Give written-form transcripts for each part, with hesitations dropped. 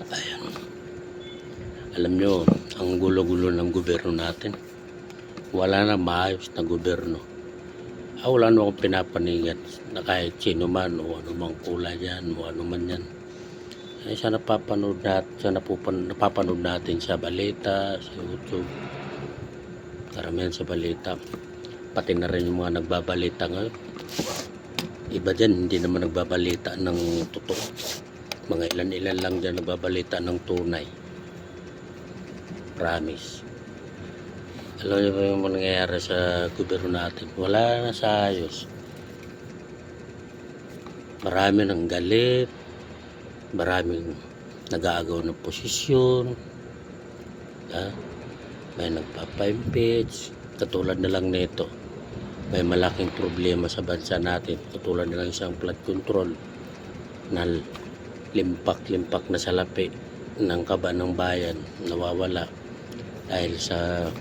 Ayan. Alam nyo, ang gulo-gulo ng gobyerno natin. Wala na maayos na gobyerno. Wala na akong pinapanigan na kahit sino man o ano mang kulay yan o ano man yan. Siya napapanood natin sa balita, sa YouTube. Karamihan sa balita. Pati na rin yung mga nagbabalita ngayon. Iba dyan, hindi naman nagbabalita ng totoo. Mga ilan-ilan lang dyan nagbabalita ng tunay. Promise. Alam niyo ba yung nangyayari sa gobyerno natin? Wala na sa ayos. Marami ng galit. Maraming nag-aagaw ng posisyon. May nagpapa-impeach. Katulad na lang nito. May malaking problema sa bansa natin. Katulad na lang isang flood control na limpak-limpak na salapi ng kaba ng bayan nawawala dahil sa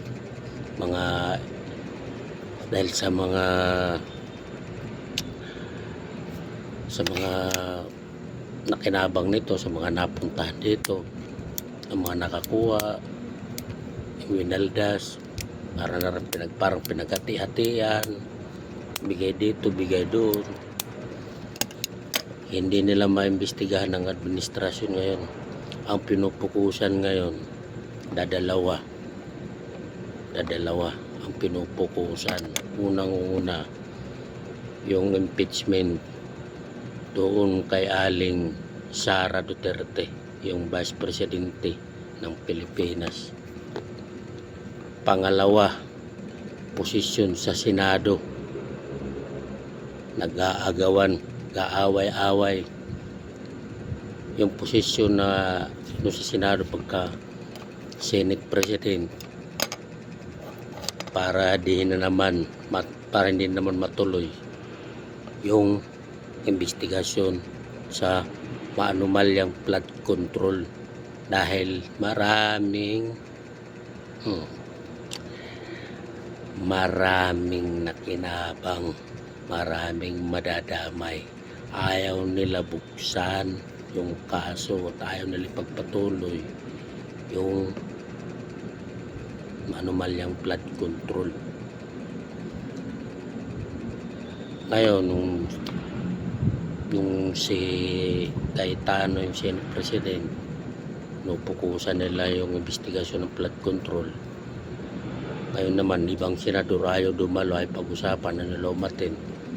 mga nakinabang nito, sa mga napuntahan dito, ang mga nakakuha, yung winaldas, parang pinagati-hatian, bigay dito, bigay doon. Hindi nila maimbestigahan ng administrasyon ngayon. Ang pinupukusan ngayon, dadalawa ang pinupukusan. Unang-una, yung impeachment doon kay Aling Sara Duterte, yung Vice Presidente ng Pilipinas. Pangalawa, posisyon sa Senado. Nag-aagawan, gaaway-away yung posisyon na sa Senado pagka Senate President para hindi naman matuloy yung investigasyon sa maanumalyang flood control dahil maraming nakinabang, maraming madadamay. Ayaw nila buksan yung kaso at ayaw nila ipagpatuloy yung maanumalyang flood control. Ngayon, nung si Cayetano, yung Senate President, nupukusan nila yung investigasyon ng flood control. Ngayon naman, ibang senador ayaw dumalo ay pag-usapan na nila umatin.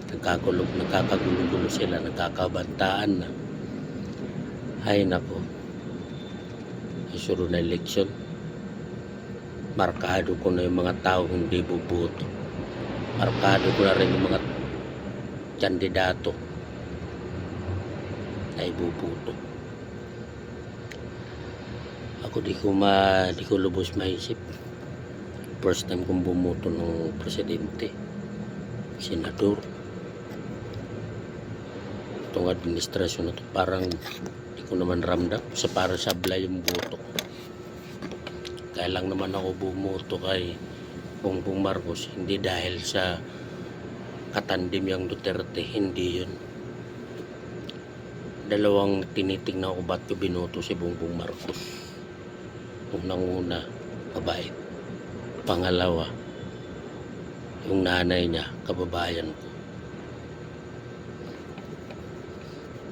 Nagkakagulo-gulo sila, nagkakabantaan na. Ay nako, isuro na eleksyon. Markado ko na yung mga tao hindi buboto. Markado ko na rin yung mga kandidato na ibuboto. Ako di ko lubos maisip. First time kong bumoto ng presidente, senador. Itong administrasyon na ito, parang di ko naman ramdam para sablay yung boto. Kaya lang naman ako bumoto kay Bongbong Marcos, hindi dahil sa katandim yung Duterte, hindi yun. Dalawang tinitingnan ko ba't ko binoto si Bongbong Marcos. Unang-una, mabait. Pangalawa, yung nanay niya, kababayan ko.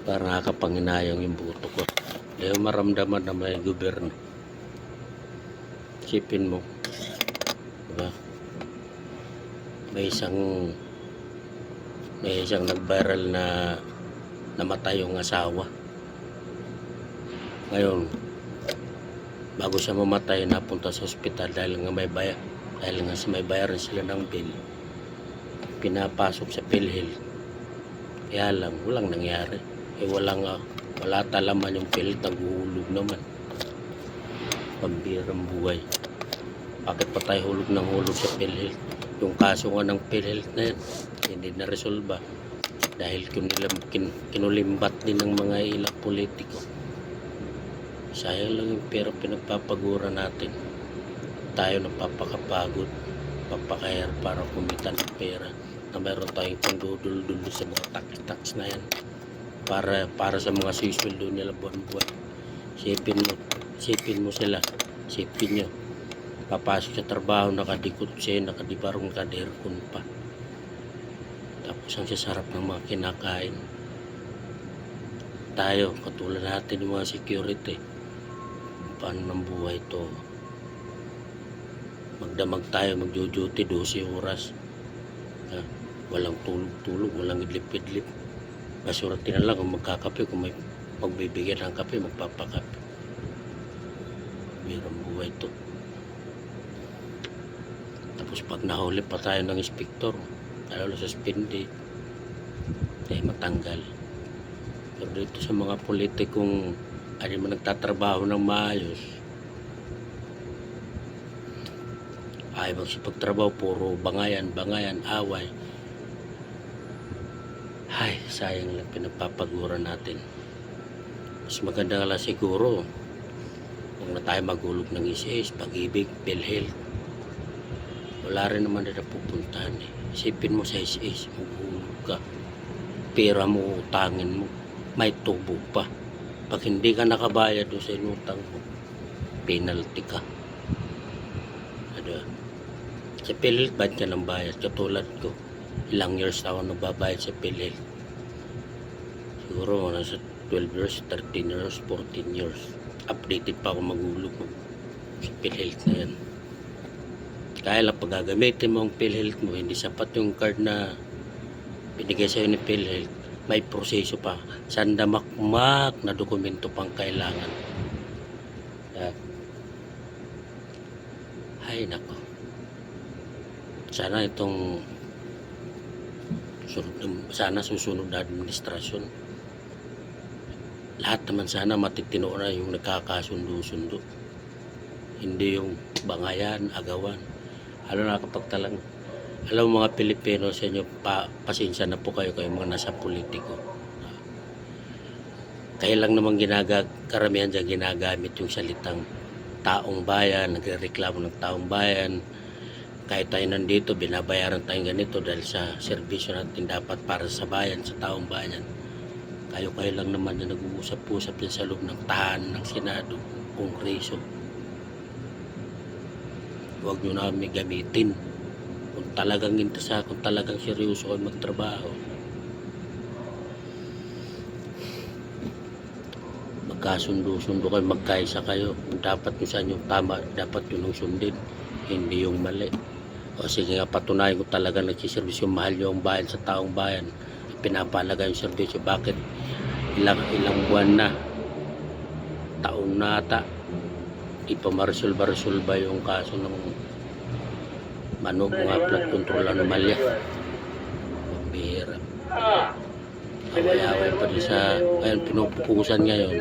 Para nakakapanginayang yung boto ko. Dahil maramdaman na may gobyerno. Isipin mo, diba? May isang nag-viral na namatay yung asawa. Ngayon, bago siya mamatay, napunta sa ospital dahil nga may bayaran sila ng bill. Pinapasok sa PhilHealth. Kaya lang, walang nangyari. Wala talaman yung PhilHealth, naguhulog naman. Pambirang buhay. Bakit pa tayo hulog ng hulog sa PhilHealth? Yung kaso nga ng PhilHealth na yan, hindi na resolba dahil kinulimbat din ng mga ilang politiko. Sayang lang yung pera pinagpapagura natin. Tayo napapakapagod, papakahir para kumita ng pera na mayroon tayong pandudul-dul sa mga tax na yan para sa mga sisweldo nila buwan-buwan. Sipin mo sila. Sipin nyo. Papasok sa trabaho, nakadikot siya, nakadibarong, nakadirkon pa. Tapos ang sasarap ng mga kinakain. Tayo, katulad natin yung mga security. Paano ng buhay to? Magdamag tayo, magjo-duty 12 oras. Walang tulog-tulog, walang idlip-idlip. Masurati na lang kung magkakape, kung may magbibigyan ng kape, magpapakape. Mayroong buhay to. Tapos pag nahuli pa tayo ng inspektor, lalo sa suspended, matanggal. Pero dito sa mga politikong ano man nagtatrabaho ng maayos, ay magsipagtrabaho, puro bangayan, away. Ay, sayang lang pinagpapagura natin. Mas maganda lang siguro kung na tayo magulog ng ICS, Pag-ibig, PhilHealth. Wala rin naman na napupuntahan eh. Isipin mo sa ICS, magulog ka. Pera mo, utangin mo, may tubo pa. Pag hindi ka nakabayad doon sa inutang mo, penalty ka. Sa PhilHealth, ba't ka ng bayad? Katulad ko, ilang years ako nagbabayad sa PhilHealth. Siguro nasa 12 years, 13 years, 14 years. Updated pa ako magulog sa PhilHealth na yan. Kaya lang pag gagamitin mo ang PhilHealth mo, hindi sapat yung card na binigay sa'yo ni PhilHealth. May proseso pa. Sandamakmak na dokumento pang kailangan. Ay nako. Sana itong susunod na administrasyon, lahat naman sana matitino na yung nagkakasundo-sundo, hindi yung bangayan, agawan. Na kapag talang alam mga Pilipino sa inyo, pasensya na po kayo mga nasa politiko. Kaya lang naman karamihan dyan ginagamit yung salitang taong bayan, nagrereklamo ng taong bayan. Kahit tayo nandito, binabayaran tayong ganito dahil sa serbisyo natin dapat para sa bayan, sa taong bayan. Kayo lang naman na nag-uusap-usap yan sa loob ng tahanan ng Senado, Kongreso. Huwag nyo namin gamitin. Kung talagang seryoso kayo magtrabaho, magkasundo-sundo kayo, magkaisa kayo. Dapat yung sa inyo tama, dapat yun ang sundin, hindi yung mali. O sige nga, patunayan ko talaga nagsiservisyo, mahal nyo ang bayan sa taong bayan, pinapalaga yung serbisyo. Bakit ilang buwan na, taon na ata, di pa maresolba yung kaso ng mga flood control anomalya. Pambihira. Away-away pa rin sa ngayon, pinupupusan ngayon.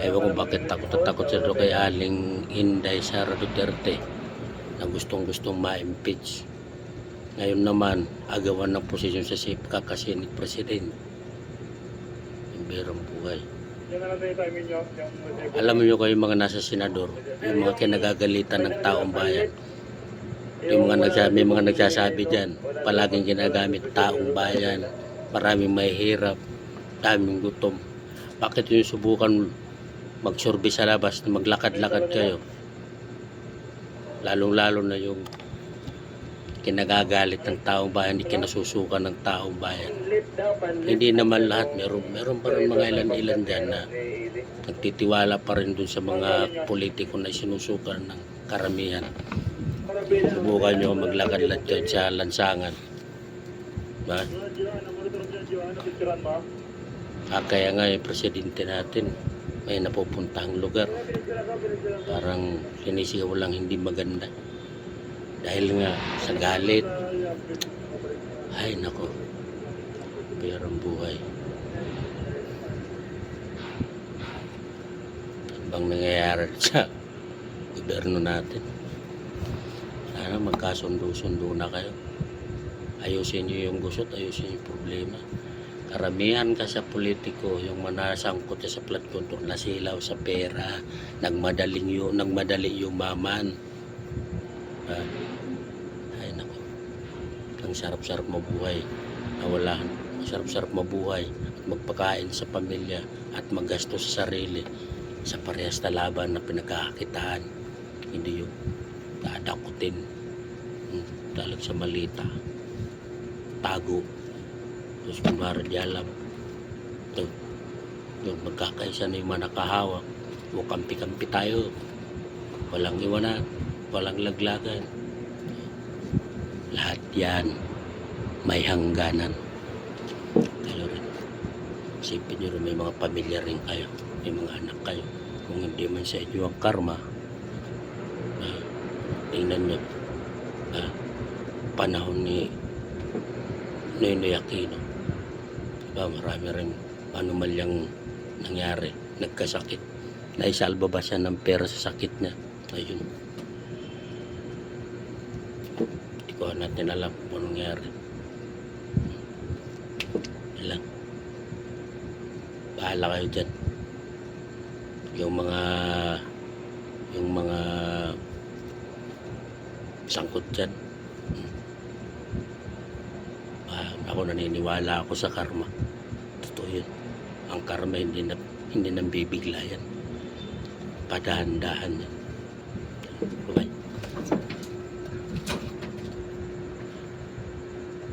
Ewan ko bakit takot sila kay Aling Inday Sara Duterte na gustong ma-impeach. Ngayon naman, agawan ng posisyon sa kakasinit president. Pambihirang buhay. Alam niyo kayo mga nasa senador, yung mga kinagagalitan ng taong bayan, yung may mga nagsasabi dyan, palaging ginagamit taong bayan, maraming mahihirap, daming gutom. Bakit yung subukan magsurvey sa labas, maglakad-lakad kayo? Lalong-lalo na yung kinagagalit ng taong bayan, hindi kinasusukan ng taong bayan. Hindi naman lahat, meron pa rin mga ilan-ilan dyan na nagtitiwala pa rin dun sa mga politiko na sinusukan ng karamihan. Subukan nyo maglakad-lakad sa lansangan. Diba? Kaya nga yung presidente natin may napupuntahang lugar, parang sinisigaw lang hindi maganda dahil nga sa galit. Ay nako, pirang buhay. Ano bang nangyayari sa gobyerno natin? Sana magkasundo-sundo na kayo. Ayusin nyo yung gusot, ayusin yung problema. Karamihan ka sa politiko, yung manasangkot sa flood control, nasilaw sa pera, nagmadali yumaman. Ay nako, ang sarap-sarap mabuhay, nawalahan. Sarap-sarap mabuhay at magpakain sa pamilya at maggastos sa sarili. sa parehas na laban na pinagkakakitaan. Hindi yung dadakutin. Talag sa malita. Tago. Tapos kunwari di alam. Ito, yung magkakaisa na yung mga nakahawak. O kampi-kampi tayo. Walang iwanan. Walang laglagan. Lahat yan may hangganan. Kayo rin. Isipin nyo rin may mga pamilya rin kayo. May mga anak kayo. Kung hindi man sa inyo ang karma, tingnan nyo. Panahon ni Noynoy Aquino. Diba, marami rin anomalyang nangyari. Nagkasakit. Naisalba ba siya ng pera sa sakit niya? Ayun. Hindi ko natin alam kung anong nangyari. Lang. Bahala kayo dyan. Yung mga sangkot dyan. Ako naniniwala ako sa karma. Totoo yun. Ang karma hindi nang bibigla yan. Padahan-dahan yan.